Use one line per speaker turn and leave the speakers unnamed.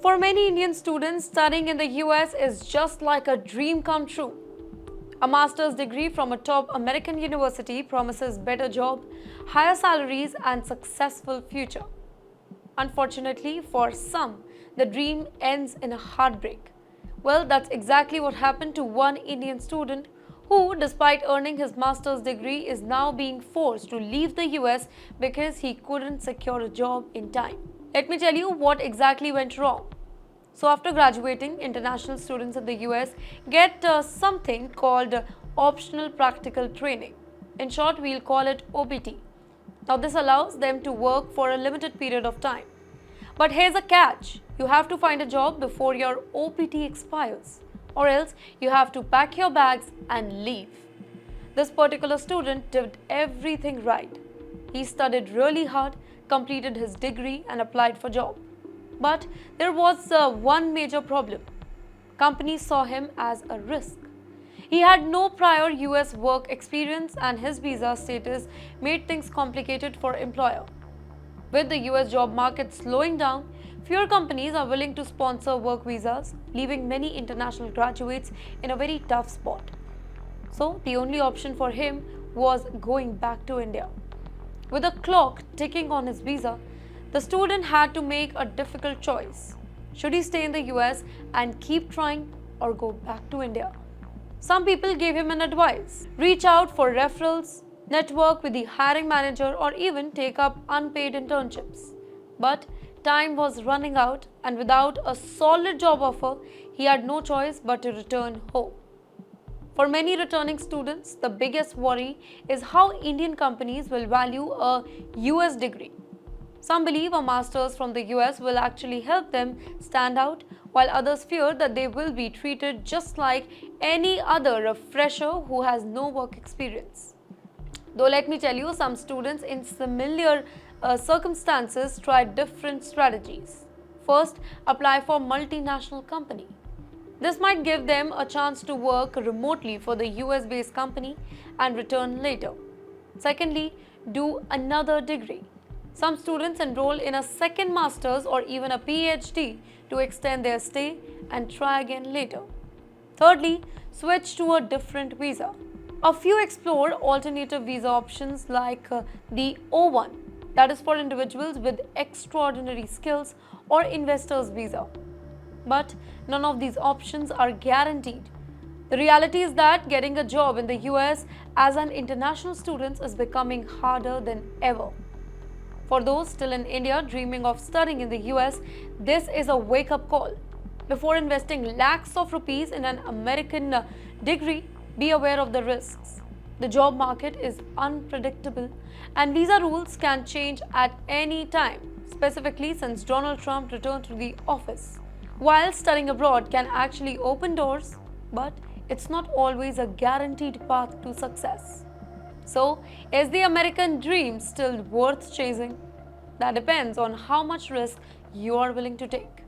For many Indian students, studying in the US is just like a dream come true. A master's degree from a top American university promises better job, higher salaries and successful future. Unfortunately, for some, the dream ends in a heartbreak. Well, that's exactly what happened to one Indian student who, despite earning his master's degree, is now being forced to leave the US because he couldn't secure a job in time. Let me tell you what exactly went wrong. So, after graduating, international students in the US get something called optional practical training. In short, we'll call it OPT. Now, this allows them to work for a limited period of time. But here's a catch, you have to find a job before your OPT expires, or else you have to pack your bags and leave. This particular student did everything right. He studied really hard, completed his degree, and applied for job. But there was one major problem. Companies saw him as a risk. He had no prior US work experience and his visa status made things complicated for employer. With the US job market slowing down, fewer companies are willing to sponsor work visas, leaving many international graduates in a very tough spot. So the only option for him was going back to India. With a clock ticking on his visa, the student had to make a difficult choice. Should he stay in the US and keep trying or go back to India? Some people gave him an advice. Reach out for referrals, network with the hiring manager or even take up unpaid internships. But time was running out and without a solid job offer, he had no choice but to return home. For many returning students, the biggest worry is how Indian companies will value a US degree. Some believe a master's from the US will actually help them stand out, while others fear that they will be treated just like any other fresher who has no work experience. Though let me tell you, some students in similar circumstances tried different strategies. First, apply for multinational company. This might give them a chance to work remotely for the US-based company and return later. Secondly, do another degree. Some students enroll in a second master's or even a PhD to extend their stay and try again later. Thirdly, switch to a different visa. A few explore alternative visa options like the O1, that is for individuals with extraordinary skills, or investor's visa. But none of these options are guaranteed. The reality is that getting a job in the US as an international student is becoming harder than ever. For those still in India dreaming of studying in the US, this is a wake-up call. Before investing lakhs of rupees in an American degree, be aware of the risks. The job market is unpredictable and visa rules can change at any time, specifically since Donald Trump returned to the office. While studying abroad can actually open doors, but it's not always a guaranteed path to success. So, is the American dream still worth chasing? That depends on how much risk you are willing to take.